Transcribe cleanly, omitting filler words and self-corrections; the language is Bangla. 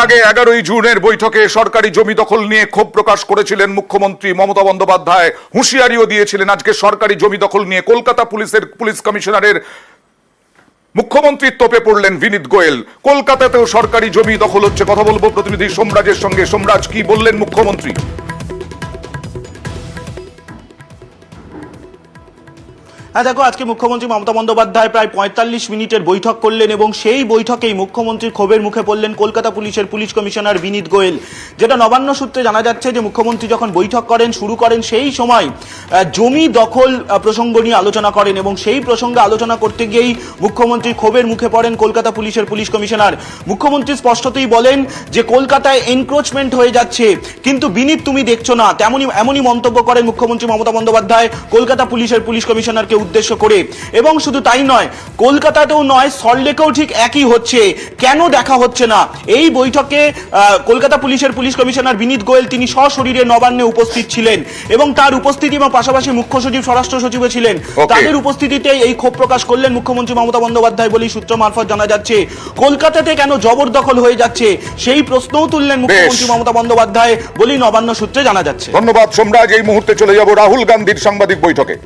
আগে 11ই জুনের বৈঠকে সরকারি জমি দখল নিয়ে ক্ষোভ প্রকাশ করেছিলেন মুখ্যমন্ত্রী মমতা বন্দ্যোপাধ্যায়, হুঁশিয়ারিও দিয়েছিলেন। আজকে সরকারি জমি দখল নিয়ে কলকাতা পুলিশ কমিশনারের মুখ্যমন্ত্রীর তোপে পড়লেন বিনীত গোয়েল। কলকাতাতেও সরকারি জমি দখল হচ্ছে। কথা বলবো প্রতিনিধি সোমরাজের সঙ্গে। সোমরাজ, কি বললেন মুখ্যমন্ত্রী? হ্যাঁ দেখো, আজকে মুখ্যমন্ত্রী মমতা বন্দ্যোপাধ্যায় প্রায় 45 মিনিটের বৈঠক করলেন এবং সেই বৈঠকেই মুখ্যমন্ত্রীর ক্ষোভের মুখে পড়লেন কলকাতা পুলিশের পুলিশ কমিশনার বিনীত গোয়েল। যেটা নবান্ন সূত্রে জানা যাচ্ছে যে মুখ্যমন্ত্রী যখন বৈঠক শুরু করেন সেই সময় জমি দখল প্রসঙ্গ নিয়ে আলোচনা করেন এবং সেই প্রসঙ্গে আলোচনা করতে গিয়েই মুখ্যমন্ত্রীর ক্ষোভের মুখে পড়েন কলকাতা পুলিশের পুলিশ কমিশনার। মুখ্যমন্ত্রী স্পষ্টতই বলেন যে কলকাতায় এনক্রোচমেন্ট হয়ে যাচ্ছে, কিন্তু বিনীত তুমি দেখছো না, এমনই মন্তব্য করেন মুখ্যমন্ত্রী মমতা বন্দ্যোপাধ্যায় কলকাতা পুলিশের পুলিশ কমিশনারকে উদ্দেশ্য করে। এবং শুধু তাই নয়, কলকাতাতেও নয়, সল্টলেকেও ঠিক একই হচ্ছে। কেন দেখা হচ্ছে না? এই বৈঠকে কলকাতা পুলিশের পুলিশ কমিশনার বিনীত গোয়েল তিনি সশরীরে নবান্নে উপস্থিত ছিলেন এবং তার উপস্থিতি এবং পাশাপাশি মুখ্য সচিব, স্বরাষ্ট্র সচিবও ছিলেন। তাদের উপস্থিতিতে এই ক্ষোভ প্রকাশ করলেন মুখ্যমন্ত্রী মমতা বন্দ্যোপাধ্যায় বলেই সূত্র মারফত জানা যাচ্ছে। কলকাতাতে কেন জবরদখল হয়ে যাচ্ছে সেই প্রশ্নও তুললেন মুখ্যমন্ত্রী মমতা বন্দ্যোপাধ্যায় বলেই নবান্ন সূত্রে জানা যাচ্ছে। ধন্যবাদ সোমরাজ। এই মুহূর্তে চলে যাব রাহুল গান্ধীর সাংবাদিক বৈঠকে।